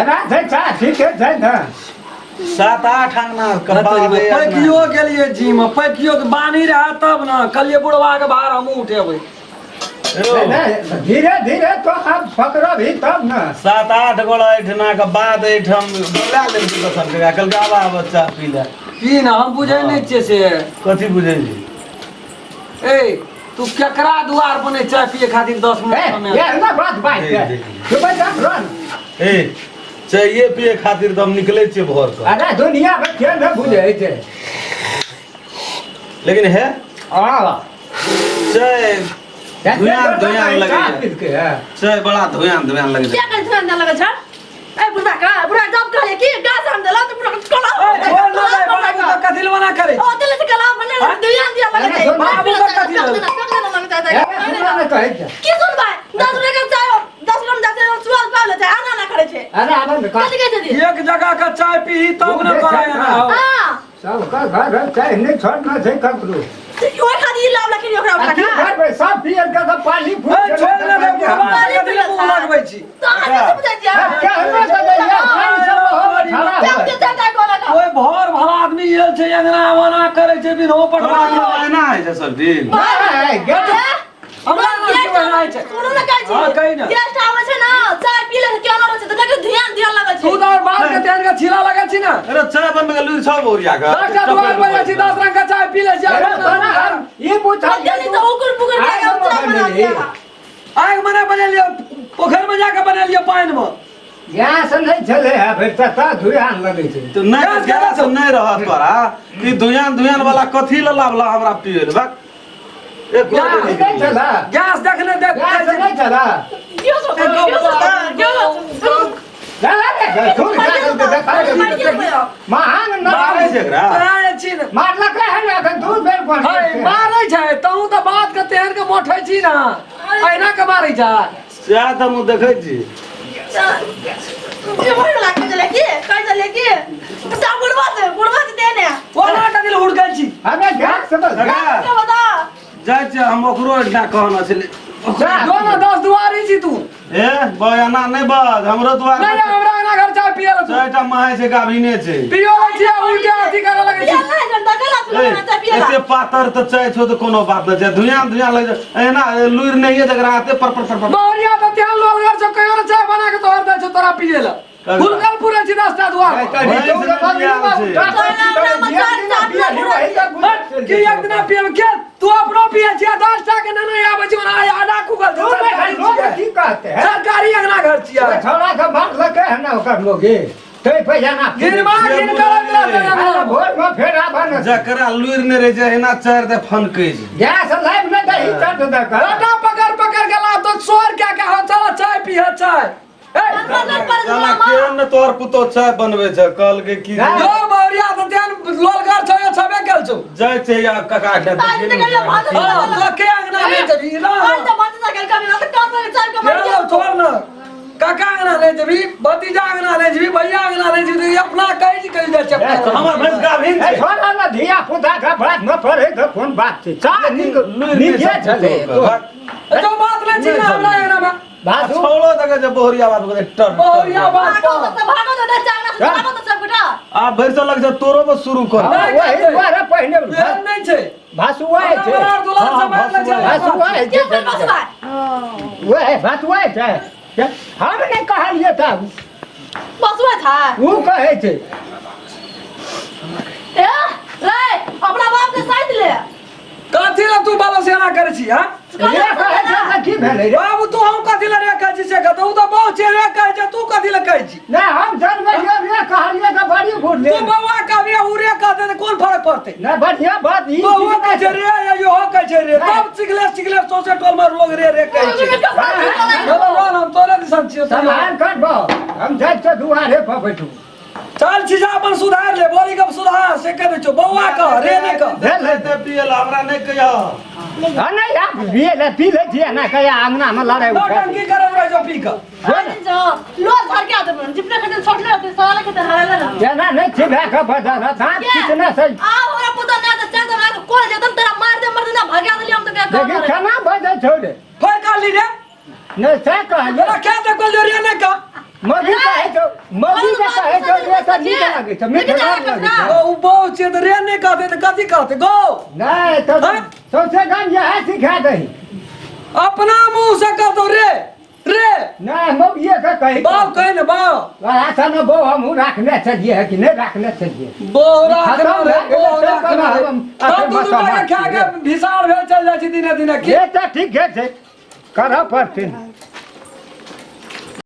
ना चा ठीक है जाए ना 7-8 अंगना पैकियो गेलिए जिम पैकियो के बानी रहा तब ना कलिए बुढ़वा के बाहर हम उठेबै धीरे धीरे तो हम पकड़ो भी तब ना 7-8 गोला ऐठना के बाद ऐठम बोला ले तो सब जगह कल का आवा बच्चा पी ले की ना हम बुझै नहीं छियै से कथी बुझै छी ए तू केकरा दुआर बने चाय पिए खातिर 10 मिनट में ये ना बात बात तू बता रन ए चाहिए पिए खातिर तो हम निकले छे भोर से अरे दुनिया में क्या न बुझे छे लेकिन है आ चाय धुआं लगे चाय बड़ा धुआं लगे क्या कर धुआं लगे छ ए बुढ़ा जब कहे कि गास हम देला तो बुढ़ा कला बोल ना बड़ा को कथिल बना करे ओ दिल से कला बने धुआं दिया लगे बाबू का कथिल की सुन भाई 10 रुपए का चाय 10 ग्राम जाते सुवाल पाले चाय आना ना करे छे अरे आवन का एक जगह का चाय पी तब न कराय ना हां सब का घर चाय नहीं छोड़ना छै ककरो ओए खाली लाव लके ओकरा उठा घर में सब पियर का पानी फूट छोड़ ना दे मुंह लगबै छी तो आगे से बुझा जा क्या होना चाहिए पानी सब हो ठहरा ओए भर भला आदमी ये छै अंगना मना करे छै बिनो पटवा ना है जे सब दिन हमरा ना की बनाय छै सुनो ना कहै छी हां कहि ना गेस्ट आवे छै ना चाय पी ले के ना रहै छै त कके ध्यान दिया लगे छै तू तो बात के ध्यान का छिला लगे छी ना अरे चाय बनबे के लुर 6 बोरिया का 10 दुआर बजे छी 10 रंग का चाय पी ले जा ये पूछा जल्दी तो उकुर पुकुर के हम चाय बना दिया आग मने बना लियो पोखर में जाके बना लियो पानी में गैस नहीं चले है फिर ता धुआं लगे छै तो नहीं गैस नहीं रह तोरा कि धुआं वाला कथी ल लावला हमरा पिए ले बक एक नहीं चला गैस देखने दे गैस नहीं चला क्यों सो चला रे सुन का देखा महान ना मारे छै एकरा आए छी ना मारला के है ना दूर बेर पर मारै छै तू तो बात के तेहन के मोठै छी ना एना के मारै छै से त मु देखै छी ये बोल लागे चले की कह चले की ता बुढ़वा से देने कोना का दिल उड़ गई छी हमें गैस समझ क्या बता जाय छै हम ओकरो ना कहना छले दोनों 10 दुआरी छी तू ए बयाना नहीं बात हमरो द्वार नहीं हमरा ना घर चाय पिए ल चायटा माहे छै गाभिने छै पियो छी उल्टे अथी करे लगे छी ना जनता कला सुना चाय पिए ऐसे पातर तो चाय छो तो कोनो बात न छै धुआं लगे एना लुर नहीं है जकरा आते पर मोरिया तो त्यान लोग घर से कहियो चाय बना के तोहर दे छ तोरा पिए ल फुलकल पूरे छी 10 टा दुआर कि एक दिन पिए के तू अपनो पिए छी 10 टा के नहीं आबै छी ना आडा कुगल की कहते हैं सरकारी अंगना घर छी छोड़ा के बात लगे है ना कर लोगे ते पैसा ना गिरवा गिन करत भोर में फेर आबन जकरा लुर ने रह जाए ना चार दे फनकै छै गैस लाइव में दही चट दे कर आटा पकड़ के ला तो सोर क्या हो चला चाय पिए चाय साला केन तोर पुतो चाय बनबै छै कल के की जो बौरिया तो त्यान लोलगर छ या छबे गेल छ जाय छै या कका के आज तक ये भात तो के अंगना में जबी ना आज तो बात ना कर कभी ना तो काम कर चाय का ये छोड़ ना काका अंगना ले जबी भतीजा अंगना ले जबी भैया अंगना ले जबी अपना कहि जा छै हमर भैंस गाभिन छै छोड़ा ना धिया पुता का बात न पड़े तो कौन बात छै चा निके चले तो बात नहीं छी ना हमरा अंगना में बात छोड़ो तक जे बोहरिया बात करे टर बौरिया बात भागो तो चाय ना भागो तो सब बेटा आ भैर से लग जा तोरो बस शुरू कर वही द्वारा पहले नहीं छै भासुआ है हमरा दुलार से बात लग जा भासुआ है क्या कर बसवा वो है भासुआ है हम नहीं कहलिए था बसवा था वो कहे थे ए रे अपना बाप के साथ ले कथि ल तू बाबा सेना करे छी हां ये कहे थे की भेले रे बाबू तू हम कथि ल रे कहै छी से कहू तो बहुत छे रे कहै छ तू कथि ल कहै छी ना हम जन्म ये कहलिए का बड़ी भूल ले तू बउआ कहबे उरे कहते त कोन फर्क पड़ते ना बढ़िया बात ई बउआ कहै छ रे या यो कहै छ रे सब सिगले सोसे टोल में लोग रे कहै छ चलो हम तोरे दिसन छी सामान करबो हम जाय छ दुआरे पर बैठू चल छी जा अपन सुधार ले बोली के सुधार से कह दे छ बउआ कह रे ने कह लेते पियल हमरा नहीं कहियो नहीं आप पी ले छी ना कया अंगना में लड़ाई नौटंकी करब रह जो पी का जो लो धर के आते जितने खटे छोटले होते साले के हराले ना या ना नहीं छिबा का बजा ना दांत कितना सही आ हमरा पुता ना तो चांद ना को जतन तेरा मार दे ना भागा दे हम तो क्या देखी खाना बजा छोड़ फोन कर ली रे नहीं से कहलिए मेरा क्या तो कोल रे ने का मौगी कहे तो मौगी के कहे तो रे तो नीक लागे तो मीठ लागे ओ बहुत चीज रे नहीं कहते तो कथी कहते गो नहीं तो सबसे कम यह सिखा दही अपना मुंह से कह दो रे रे नहीं मौगी के कहे बाप कहे ना बाप ऐसा न बो हम रखने चाहिए है कि नहीं रखने चाहिए बोरा खत्म रे हो गया, बोरा खत्म करा हो गया। तब दूध लगा खा के भिसार भेल चल जाय छी दिने दिने की ये तो ठीक है से करऽ पड़तै